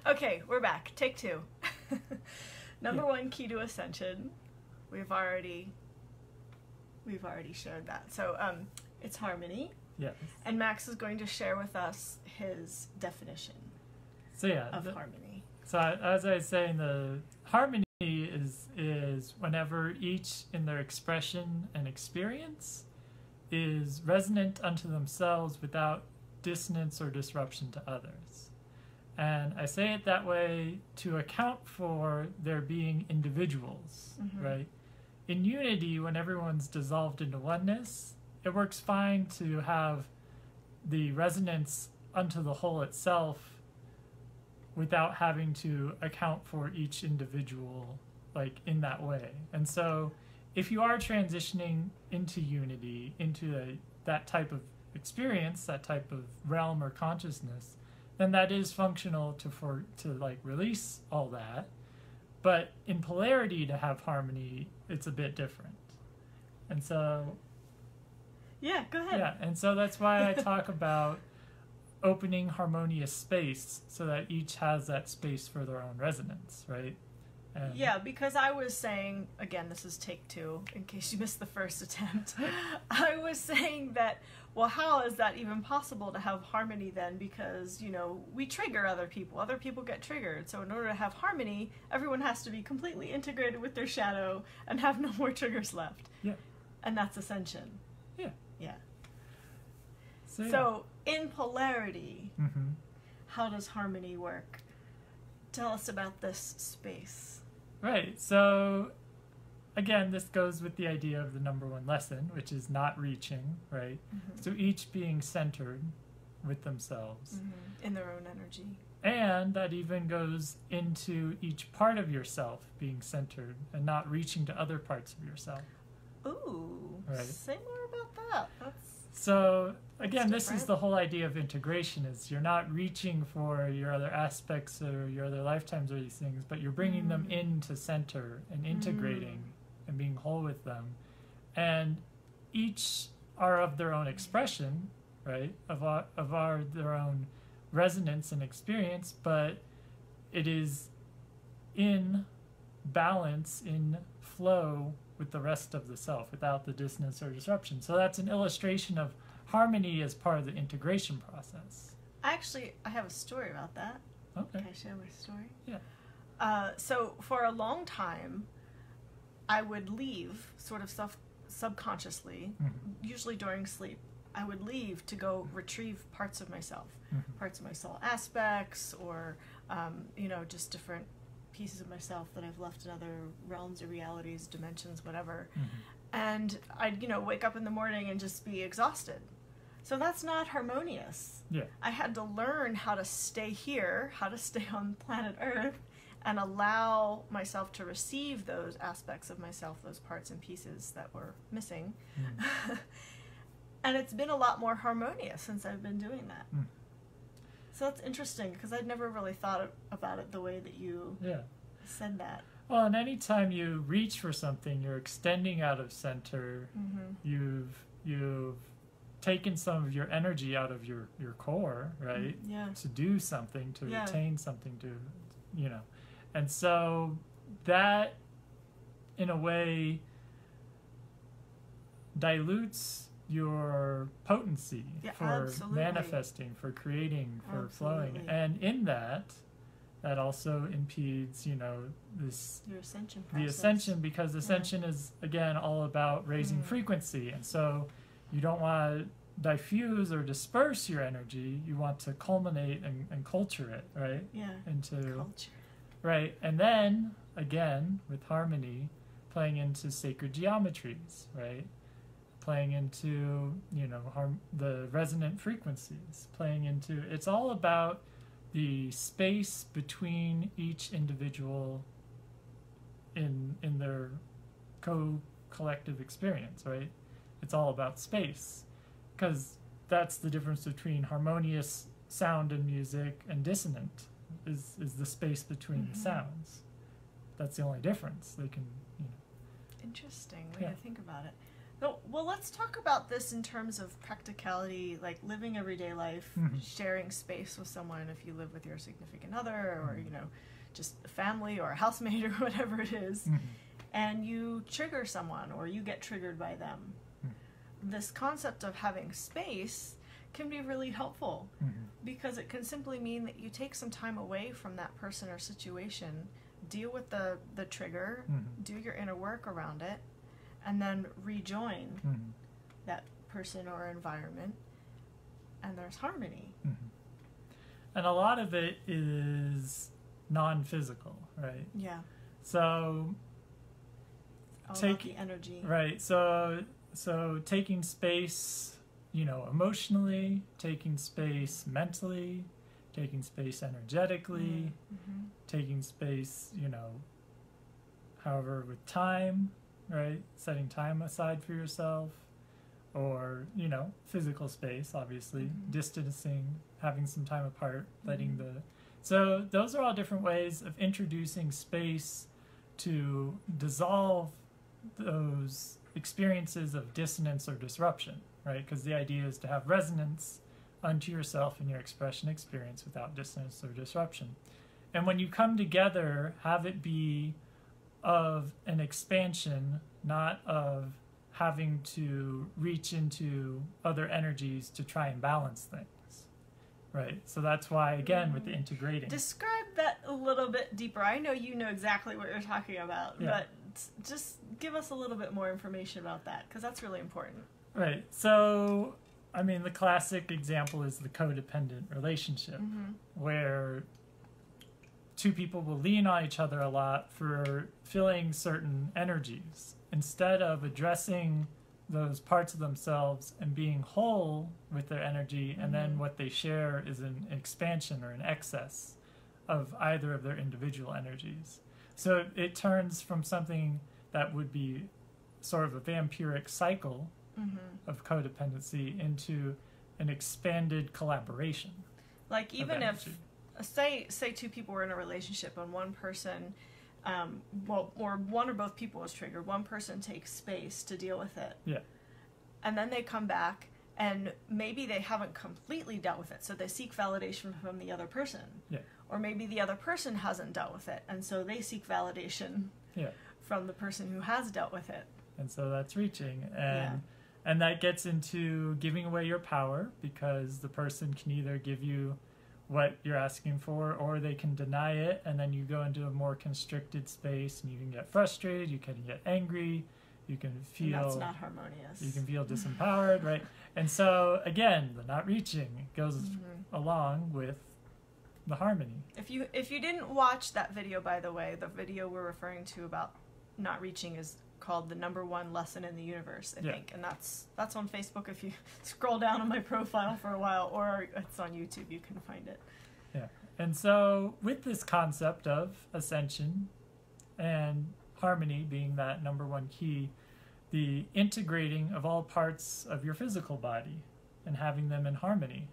Okay, we're back. Take two. Number one key to Ascension. We've already shared that. So it's harmony. Yes. And Max is going to share with us his definition of harmony. So as I was saying, the harmony is whenever each in their expression and experience is resonant unto themselves without dissonance or disruption to others. And I say it that way to account for there being individuals, right? In unity, when everyone's dissolved into oneness, it works fine to have the resonance unto the whole itself without having to account for each individual like in that way. And so if you are transitioning into unity, into that type of experience, that type of realm or consciousness, then that is functional to like release all that. But in polarity, to have harmony, it's a bit different. And so yeah, go ahead. Yeah, and so that's why I talk about opening harmonious space so that each has that space for their own resonance, right? And yeah, because I was saying, again, this is take two, in case you missed the first attempt. I was saying that, well, how is that even possible to have harmony then? Because, you know, we trigger other people get triggered. So in order to have harmony, everyone has to be completely integrated with their shadow and have no more triggers left. Yeah. And that's Ascension. Yeah. Yeah. So in polarity, how does harmony work? Tell us about this space. Right. So again, this goes with the idea of the number one lesson, which is not reaching, right? So each being centered with themselves. In their own energy. And that even goes into each part of yourself being centered and not reaching to other parts of yourself. Ooh, right. Say more about that. So again, this is the whole idea of integration, is you're not reaching for your other aspects or your other lifetimes or these things, but you're bringing them into center and integrating and being whole with them. And each are of their own expression, right, of their own resonance and experience, but it is in balance, in flow with the rest of the self, without the dissonance or disruption. So that's an illustration of harmony as part of the integration process. Actually, I have a story about that. Okay. Can I share my story? Yeah. So for a long time, I would leave sort of subconsciously, usually during sleep. I would leave to go retrieve parts of myself, parts of my soul aspects, or, you know, just different pieces of myself that I've left in other realms or realities, dimensions, whatever. And I'd, you know, wake up in the morning and just be exhausted. So that's not harmonious. Yeah. I had to learn how to stay here, how to stay on planet Earth, and allow myself to receive those aspects of myself, those parts and pieces that were missing. And it's been a lot more harmonious since I've been doing that. So that's interesting, because I'd never really thought about it the way that you said that. Well, and anytime you reach for something, you're extending out of center. You've taken some of your energy out of your core, right? To do something, to attain something, to, you know. And so that, in a way, dilutes your potency for manifesting, for creating, for flowing. And in that also impedes, you know, your ascension process. The ascension, because ascension is, again, all about raising frequency. And so you don't want to diffuse or disperse your energy. You want to culminate and culture it, right? Into culture. Right. And then, again, with harmony, playing into sacred geometries, right? Playing into, you know, the resonant frequencies, playing into, it's all about the space between each individual in their collective experience, right? It's all about space, because that's the difference between harmonious sound and music and dissonant is the space between the sounds. That's the only difference. They can, you know. Interesting way to think about it. Well, let's talk about this in terms of practicality, like living everyday life, sharing space with someone if you live with your significant other or, you know, just a family or a housemate or whatever it is, and you trigger someone or you get triggered by them. This concept of having space can be really helpful because it can simply mean that you take some time away from that person or situation, deal with the trigger, do your inner work around it, and then rejoin that person or environment, and there's harmony. And a lot of it is non-physical, right? Yeah. So all about the energy. Right. So taking space, you know, emotionally, taking space mentally, taking space energetically, taking space, you know, however, with time, right? Setting time aside for yourself, or, you know, physical space, obviously, distancing, having some time apart, letting so those are all different ways of introducing space to dissolve those experiences of dissonance or disruption, right? Because the idea is to have resonance unto yourself in your expression experience without dissonance or disruption. And when you come together, have it be of an expansion, not of having to reach into other energies to try and balance things, right? So that's why, again, with the integrating. Describe that a little bit deeper. I know you know exactly what you're talking about, but just give us a little bit more information about that, because that's really important. Right. So, I mean, the classic example is the codependent relationship, where two people will lean on each other a lot for filling certain energies instead of addressing those parts of themselves and being whole with their energy, and then what they share is an expansion or an excess of either of their individual energies. So it turns from something that would be sort of a vampiric cycle of codependency into an expanded collaboration. Like even if, say two people were in a relationship and one person, or one or both people was triggered, one person takes space to deal with it. Yeah. And then they come back and maybe they haven't completely dealt with it, so they seek validation from the other person. Yeah. Or maybe the other person hasn't dealt with it, and so they seek validation from the person who has dealt with it. And so that's reaching. And that gets into giving away your power, because the person can either give you what you're asking for, or they can deny it, and then you go into a more constricted space, and you can get frustrated, you can get angry, you can feel... And that's not harmonious. You can feel disempowered, right? And so, again, the not reaching goes along with the harmony. If you didn't watch that video, by the way, the video we're referring to about not reaching is called The Number One Lesson in the Universe, I think. And that's on Facebook if you scroll down on my profile for a while, or it's on YouTube, you can find it. Yeah. And so with this concept of ascension and harmony being that number one key, the integrating of all parts of your physical body and having them in harmony,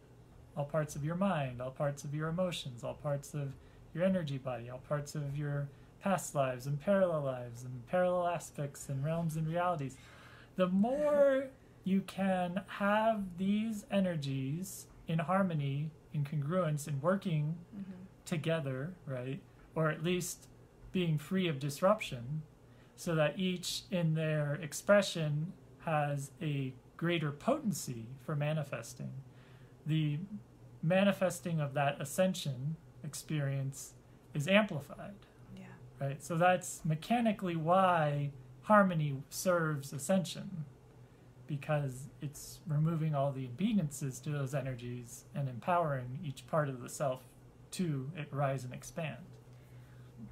all parts of your mind, all parts of your emotions, all parts of your energy body, all parts of your past lives and parallel aspects and realms and realities. The more you can have these energies in harmony, in congruence, and working together, right? Or at least being free of disruption, so that each in their expression has a greater potency for manifesting. The manifesting of that ascension experience is amplified. Right? So that's mechanically why harmony serves ascension, because it's removing all the impedances to those energies and empowering each part of the self to rise and expand.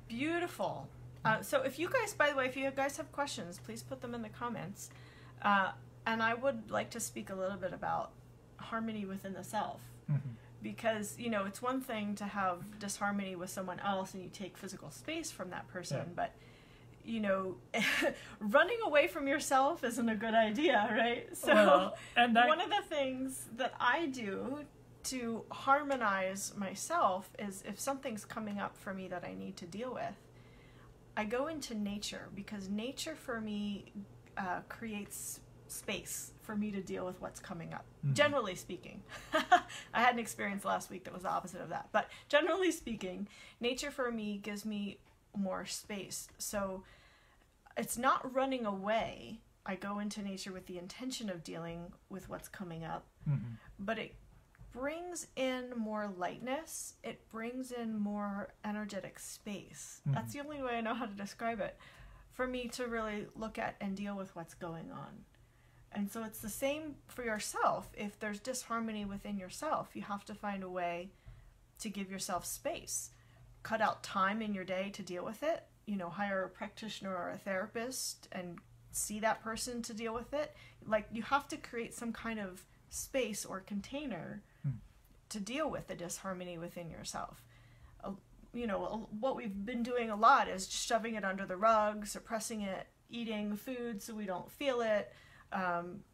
Beautiful. So if you guys, by the way, if you guys have questions, please put them in the comments. And I would like to speak a little bit about harmony within the self. Because, you know, it's one thing to have disharmony with someone else and you take physical space from that person, but, you know, running away from yourself isn't a good idea, right? So one of the things that I do to harmonize myself is if something's coming up for me that I need to deal with, I go into nature, because nature for me creates space for me to deal with what's coming up. Generally speaking. I had an experience last week that was the opposite of that. But generally speaking, nature for me gives me more space. So it's not running away. I go into nature with the intention of dealing with what's coming up, but it brings in more lightness. It brings in more energetic space. That's the only way I know how to describe it, for me to really look at and deal with what's going on. And so it's the same for yourself. If there's disharmony within yourself, you have to find a way to give yourself space. Cut out time in your day to deal with it. You know, hire a practitioner or a therapist and see that person to deal with it. Like, you have to create some kind of space or container to deal with the disharmony within yourself. You know, what we've been doing a lot is just shoving it under the rug, suppressing it, eating food so we don't feel it,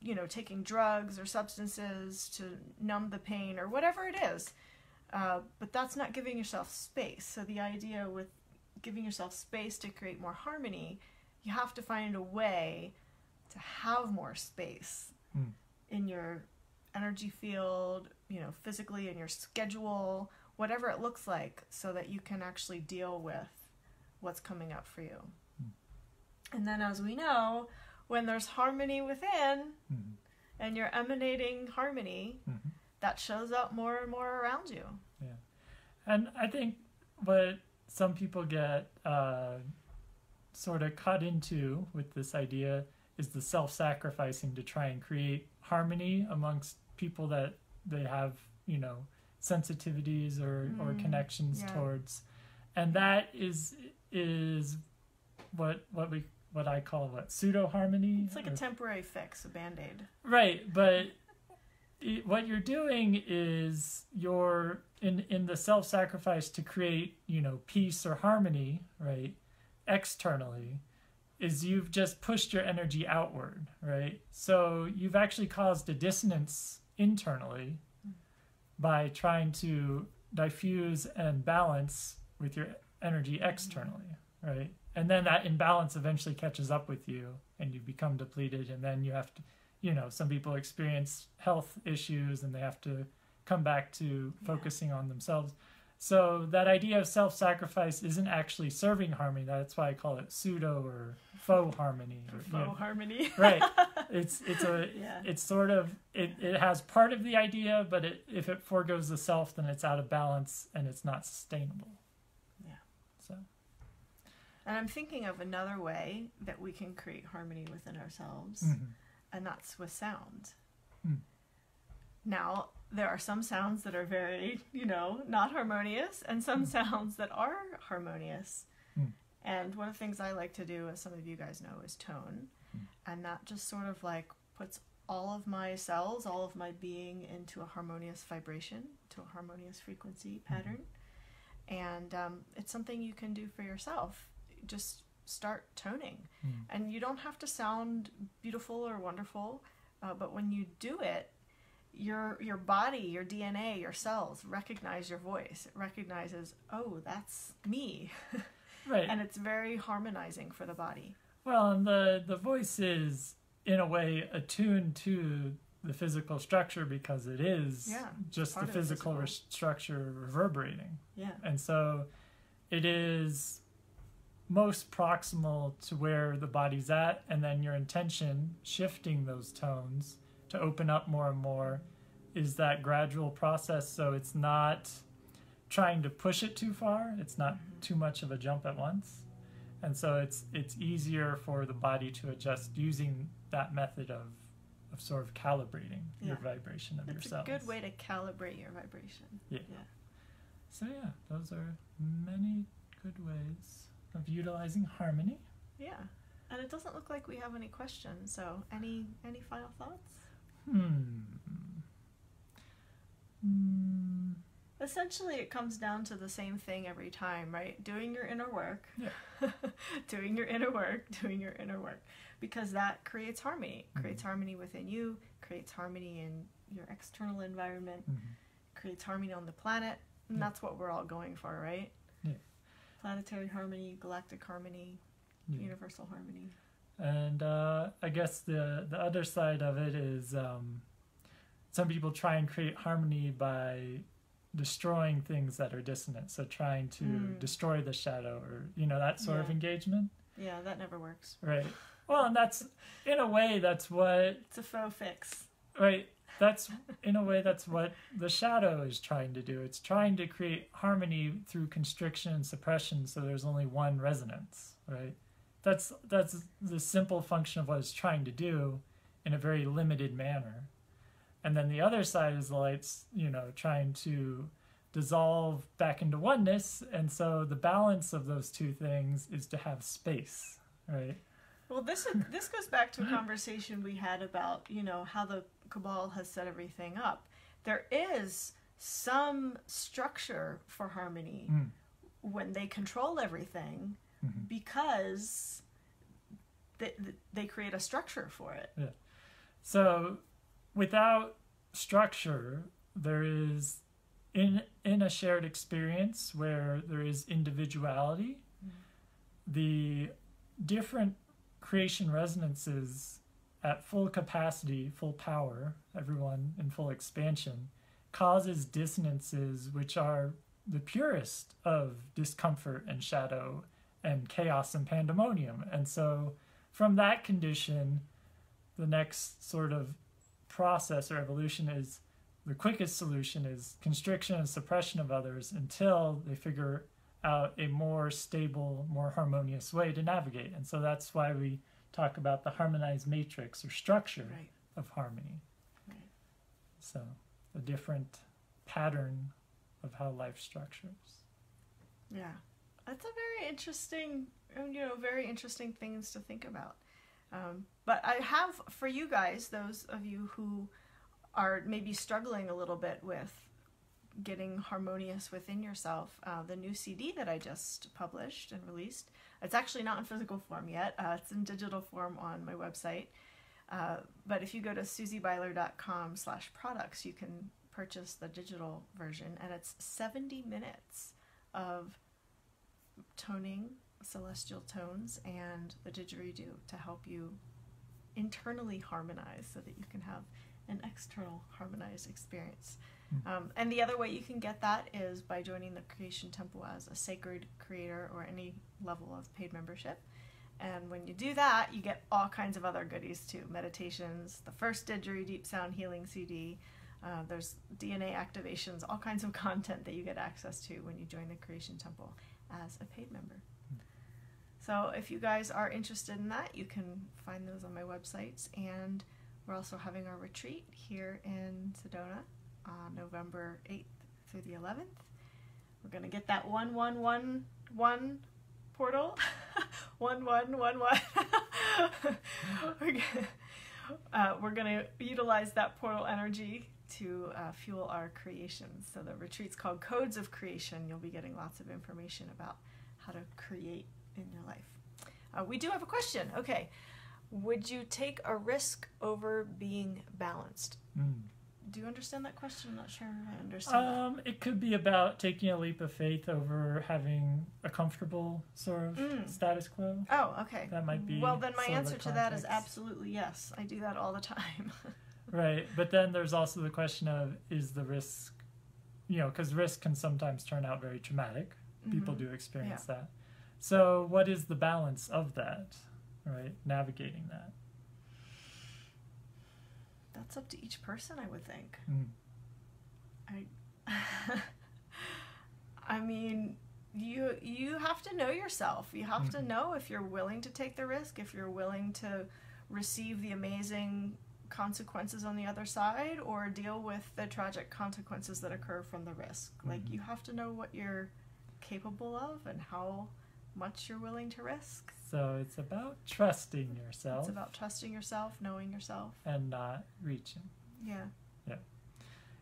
you know, taking drugs or substances to numb the pain or whatever it is. But that's not giving yourself space. So the idea with giving yourself space to create more harmony, you have to find a way to have more space in your energy field, you know, physically, in your schedule, whatever it looks like, so that you can actually deal with what's coming up for you. And then, as we know, when there's harmony within and you're emanating harmony, that shows up more and more around you. Yeah. And I think what some people get sort of cut into with this idea is the self-sacrificing to try and create harmony amongst people that they have, you know, sensitivities or connections towards. And that is what I call pseudo harmony. It's like a temporary fix, a band-aid. Right, but what you're doing is you're in the self-sacrifice to create, you know, peace or harmony, right, externally, is you've just pushed your energy outward, right? So you've actually caused a dissonance internally by trying to diffuse and balance with your energy externally, right? And then that imbalance eventually catches up with you and you become depleted, and then you have to, you know, some people experience health issues and they have to come back to focusing on themselves. So that idea of self-sacrifice isn't actually serving harmony. That's why I call it pseudo or faux harmony. Faux harmony. Right. It's sort of, it has part of the idea, but if it forgoes the self, then it's out of balance and it's not sustainable. Yeah. So. And I'm thinking of another way that we can create harmony within ourselves, and that's with sound. Now, there are some sounds that are very, you know, not harmonious, and some sounds that are harmonious. And one of the things I like to do, as some of you guys know, is tone. And that just sort of like puts all of my cells, all of my being into a harmonious vibration, to a harmonious frequency pattern. And it's something you can do for yourself. Just start toning. And you don't have to sound beautiful or wonderful, but when you do it, your body, your DNA, your cells recognize your voice. It recognizes, oh, that's me. Right. And it's very harmonizing for the body. Well, and the voice is, in a way, attuned to the physical structure because it is just the physical structure reverberating. Yeah. And so it is most proximal to where the body's at, and then your intention, shifting those tones to open up more and more, is that gradual process. So it's not trying to push it too far. It's not too much of a jump at once. And so it's easier for the body to adjust using that method of sort of calibrating your vibration of yourself. It's a good way to calibrate your vibration. Yeah. So yeah, those are many good ways of utilizing harmony. Yeah. And it doesn't look like we have any questions, so any final thoughts? Essentially, it comes down to the same thing every time, right? Doing your inner work. Yeah. Doing your inner work. Because that creates harmony. Creates harmony within you, creates harmony in your external environment, creates harmony on the planet, and that's what we're all going for, right? Yeah. Planetary harmony, galactic harmony, universal harmony. And I guess the other side of it is some people try and create harmony by destroying things that are dissonant. So trying to destroy the shadow, or, you know, that sort of engagement. Yeah, that never works. Right. Well, and that's, in a way, that's what... It's a faux fix. Right. That's, in a way, that's what the shadow is trying to do. It's trying to create harmony through constriction and suppression, so there's only one resonance, right? That's the simple function of what it's trying to do in a very limited manner. And then the other side is the light's, you know, trying to dissolve back into oneness, and so the balance of those two things is to have space, right? Well, this goes back to a conversation we had about, you know, how the Cabal has set everything up. There is some structure for harmony when they control everything, because they create a structure for it. Yeah. So without structure, there is, in a shared experience where there is individuality, the different creation resonances at full capacity, full power, everyone in full expansion, causes dissonances which are the purest of discomfort and shadow and chaos and pandemonium. And so from that condition, the next sort of process or evolution is, the quickest solution is constriction and suppression of others until they figure out a more stable, more harmonious way to navigate. And so that's why we talk about the harmonized matrix or structure of harmony. Right. So a different pattern of how life structures. Yeah, that's a very interesting, you know, very interesting things to think about. But I have, for you guys, those of you who are maybe struggling a little bit with getting harmonious within yourself, the new CD that I just published and released. It's actually not in physical form yet. It's in digital form on my website. But if you go to susiebyler.com/products, you can purchase the digital version, and it's 70 minutes of toning, celestial tones, and the didgeridoo to help you internally harmonize so that you can have an external harmonized experience. And the other way you can get that is by joining the Creation Temple as a sacred creator or any level of paid membership. And when you do that, you get all kinds of other goodies too. Meditations, the first Didgeridoo Deep Sound Healing CD. There's DNA activations, all kinds of content that you get access to when you join the Creation Temple as a paid member. So if you guys are interested in that, you can find those on my websites. And we're also having our retreat here in Sedona on November 8th through the 11th. We're going to get that 1111 portal. 1111. We're going to utilize that portal energy to fuel our creations. So the retreat's called Codes of Creation. You'll be getting lots of information about how to create in your life. We do have a question. Okay. Would you take a risk over being balanced? Do you understand that question? I'm not sure I understand that. It could be about taking a leap of faith over having a comfortable sort of status quo. Oh, okay. That might be. Well, then my answer to that is absolutely yes. I do that all the time. Right. But then there's also the question of, is the risk, you know, because risk can sometimes turn out very traumatic. People do experience that. So what is the balance of that, right? Navigating that. That's up to each person, I would think. I mean, you have to know yourself. You have to know if you're willing to take the risk, if you're willing to receive the amazing consequences on the other side, or deal with the tragic consequences that occur from the risk. Like, you have to know what you're capable of and how much you're willing to risk. So it's about trusting yourself. It's about trusting yourself, knowing yourself. And not reaching. Yeah. Yeah.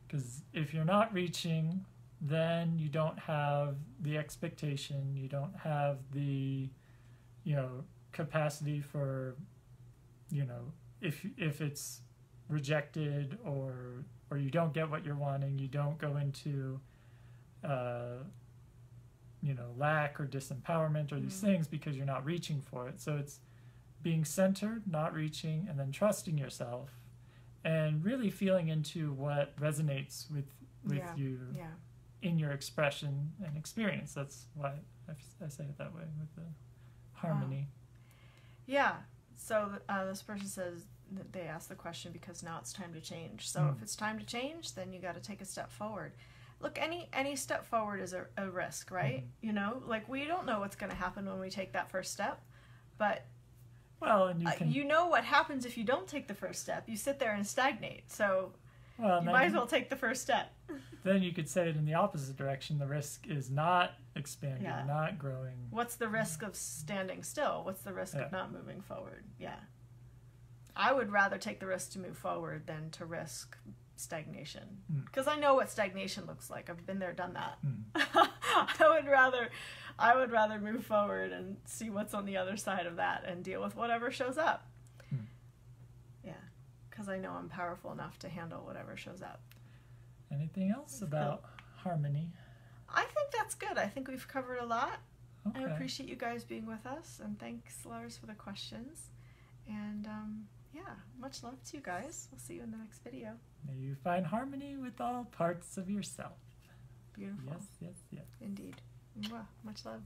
Because if you're not reaching, then you don't have the expectation, you don't have the, you know, capacity for, you know, if it's rejected or you don't get what you're wanting, you don't go into you know, lack or disempowerment or these things because you're not reaching for it. So it's being centered, not reaching, and then trusting yourself, and really feeling into what resonates with you in your expression and experience. That's why I say it that way, with the harmony. Yeah. So this person says that they asked the question because now it's time to change. So if it's time to change, then you got to take a step forward. Look, any step forward is a risk, right? You know, like, we don't know what's going to happen when we take that first step, but and you know what happens if you don't take the first step. You sit there and stagnate. So you might as well take the first step. Then you could say it in the opposite direction. The risk is not expanding, not growing. What's the risk of standing still? What's the risk of not moving forward? Yeah. I would rather take the risk to move forward than to risk stagnation, because I know what stagnation looks like. I've been there, done that. I would rather move forward and see what's on the other side of that and deal with whatever shows up. Yeah, because I know I'm powerful enough to handle whatever shows up. Anything else about harmony? I think that's good. I think we've covered a lot. Okay. I appreciate you guys being with us, and thanks, Lars, for the questions. And much love to you guys. We'll see you in the next video. May you find harmony with all parts of yourself. Beautiful. Yes. Indeed. Mwah. Much love.